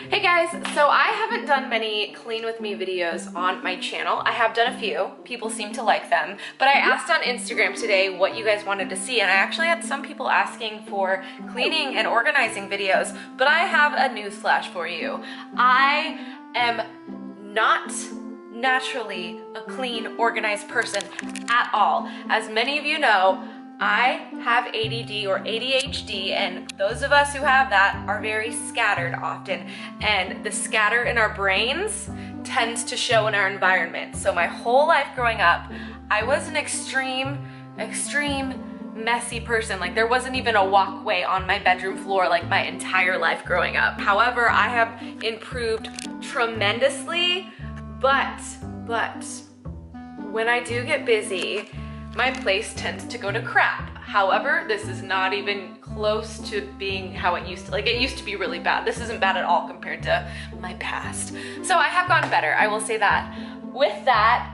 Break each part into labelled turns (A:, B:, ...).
A: Hey guys, so I haven't done many clean with me videos on my channel. I have done a few, people seem to like them, but I asked on Instagram today what you guys wanted to see, and I actually had some people asking for cleaning and organizing videos, but I have a newsflash for you. I am not naturally a clean, organized person at all. As many of you know, I have ADD or ADHD, and those of us who have that are very scattered often, and the scatter in our brains tends to show in our environment. So my whole life growing up, I was an extreme messy person. Like, there wasn't even a walkway on my bedroom floor like my entire life growing up. However, I have improved tremendously, but when I do get busy, my place tends to go to crap. However, this is not even close to being how it used to. Like, it used to be really bad. This isn't bad at all compared to my past. So I have gotten better, I will say that. With that,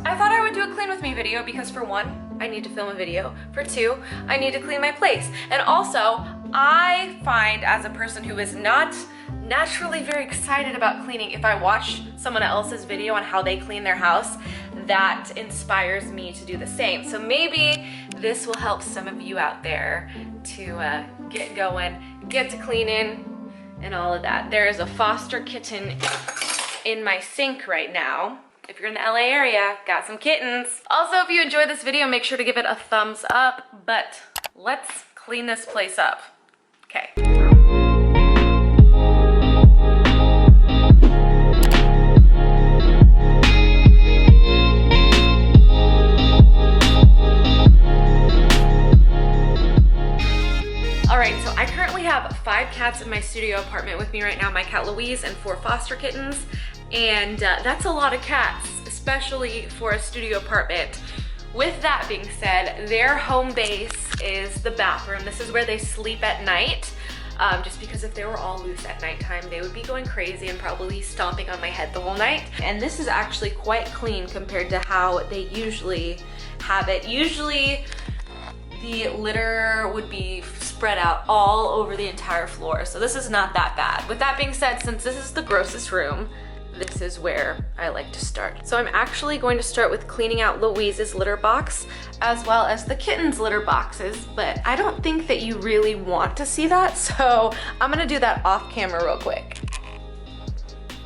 A: I thought I would do a clean with me video because, for one, I need to film a video. For two, I need to clean my place. And also, I find, as a person who is not naturally very excited about cleaning, if I watch someone else's video on how they clean their house, that inspires me to do the same. So maybe this will help some of you out there to get going, get to cleaning, and all of that. There is a foster kitten in my sink right now. If you're in the LA area, got some kittens. Also, if you enjoyed this video, make sure to give it a thumbs up, but let's clean this place up. Okay. Alright, so I currently have 5 cats in my studio apartment with me right now, my cat Louise and 4 foster kittens, and that's a lot of cats, especially for a studio apartment. With that being said, their home base is the bathroom. This is where they sleep at night, just because if they were all loose at nighttime, they would be going crazy and probably stomping on my head the whole night. And this is actually quite clean compared to how they usually have it. Usually, the litter would be spread out all over the entire floor, so this is not that bad. With that being said, since this is the grossest room, this is where I like to start. So I'm actually going to start with cleaning out Louise's litter box, as well as the kittens' litter boxes, but I don't think that you really want to see that, so I'm gonna do that off camera real quick.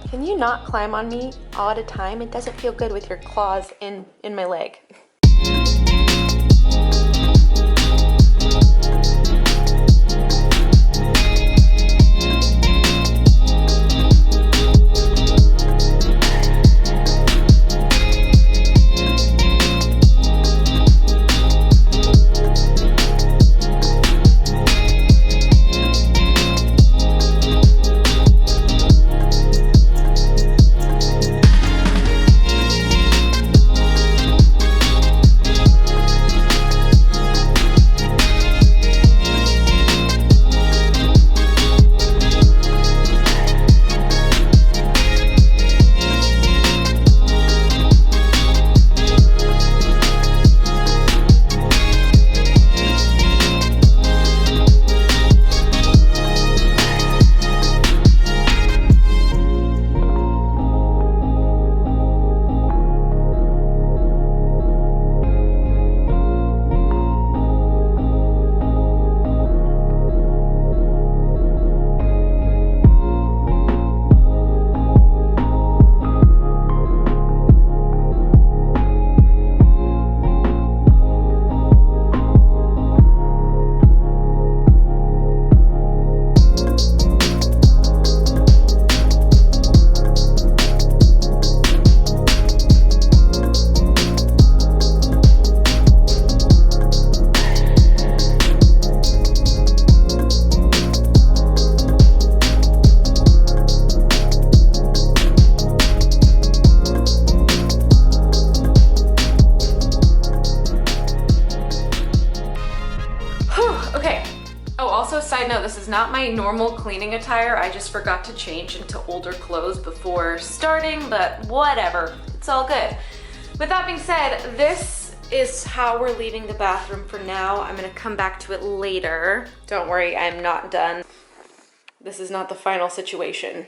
A: Can you not climb on me all at a time? It doesn't feel good with your claws in my leg. Side note, this is not my normal cleaning attire. I just forgot to change into older clothes before starting, but whatever, it's all good. With that being said, this is how we're leaving the bathroom for now. I'm gonna come back to it later. Don't worry, I'm not done. this is not the final situation.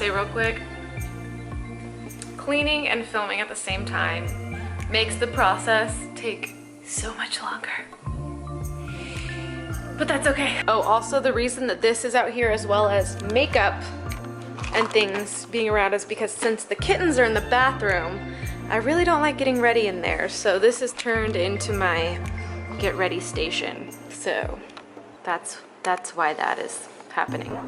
A: Real quick, cleaning and filming at the same time makes the process take so much longer, but that's okay. Oh, also the reason that this is out here as well as makeup and things being around is because since the kittens are in the bathroom, I really don't like getting ready in there, so this is turned into my get ready station. So that's why that is happening.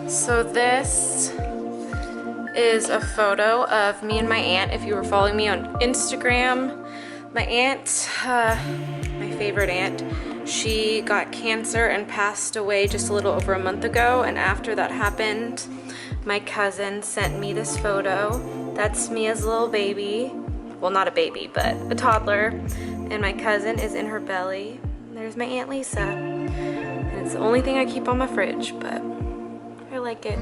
A: So this is a photo of me and my aunt. If you were following me on Instagram, my aunt, my favorite aunt, she got cancer and passed away just a little over a month ago, and after that happened, my cousin sent me this photo. That's me as a little baby. Well, not a baby, but a toddler, and my cousin is in her belly. There's my Aunt Lisa, and it's the only thing I keep on my fridge, but I like it.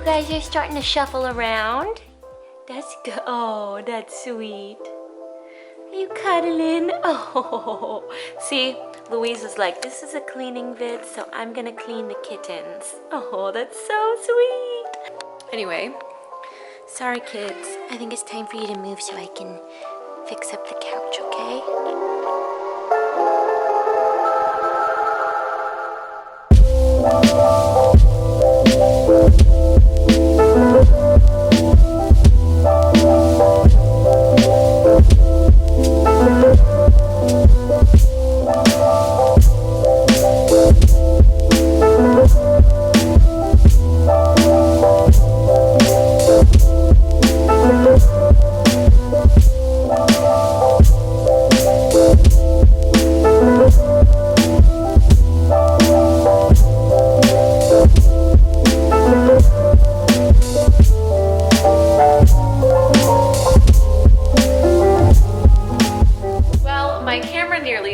B: guys are starting to shuffle around. That's good. Oh, that's sweet. Are you cuddling? Oh, see, Louise is like, this is a cleaning vid, so I'm gonna clean the kittens. Oh, that's so sweet. Anyway, sorry kids. I think it's time for you to move so I can fix up the couch, okay?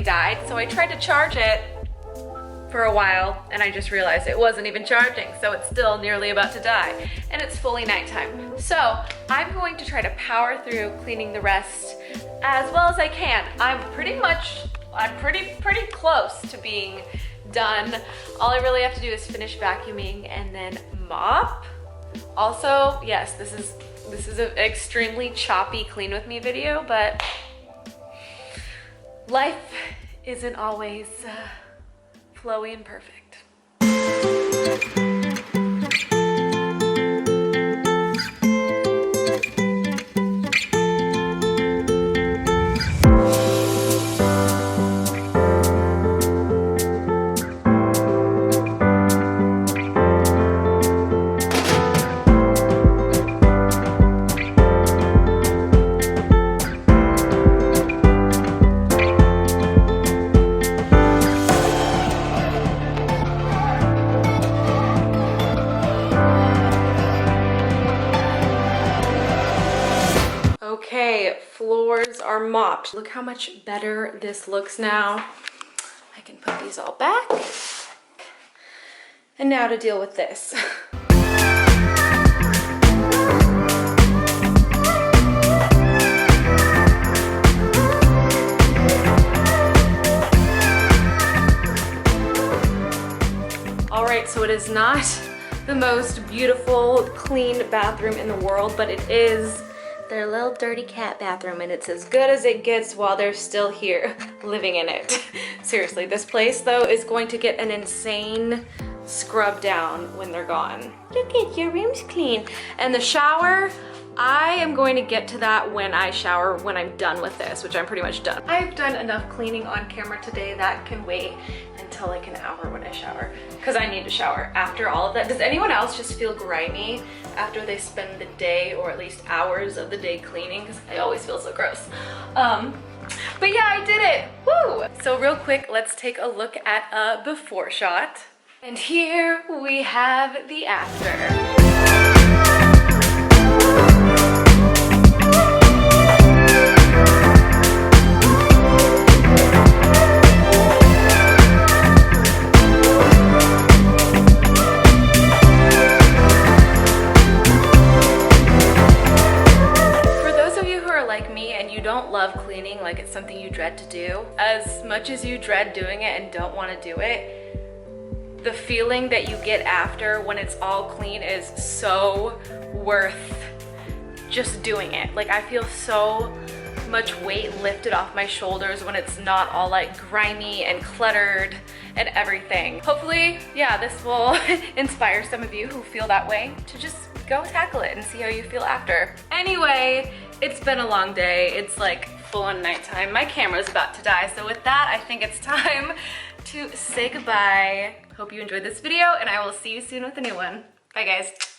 A: Died, so I tried to charge it for a while and I just realized it wasn't even charging, so it's still nearly about to die and it's fully nighttime. So I'm going to try to power through cleaning the rest as well as I can. I'm pretty close to being done. All I really have to do is finish vacuuming and then mop. Also, yes, this is an extremely choppy clean with me video, but life isn't always flowy and perfect. Okay, floors are mopped. Look how much better this looks now. I can put these all back. And now to deal with this. All right, so it is not the most beautiful, clean bathroom in the world, but it is their little dirty cat bathroom, and it's as good as it gets while they're still here living in it. Seriously, this place though is going to get an insane scrub down when they're gone. Look at your room's clean. And the shower, I am going to get to that when I shower, when I'm done with this, which I'm pretty much done. I've done enough cleaning on camera today that can wait until like an hour when I shower, because I need to shower after all of that. Does anyone else just feel grimy after they spend the day, or at least hours of the day cleaning? Because I always feel so gross. But yeah, I did it, woo! So real quick, let's take a look at a before shot. And here we have the after. Don't love cleaning, like it's something you dread to do, as much as you dread doing it and don't want to do it, the feeling that you get after when it's all clean is so worth just doing it. Like I feel so much weight lifted off my shoulders when it's not all like grimy and cluttered and everything. Hopefully, yeah, this will inspire some of you who feel that way to just go tackle it and see how you feel after. Anyway, it's been a long day. It's like full on nighttime. My camera's about to die. So with that, I think it's time to say goodbye. Hope you enjoyed this video and I will see you soon with a new one. Bye guys.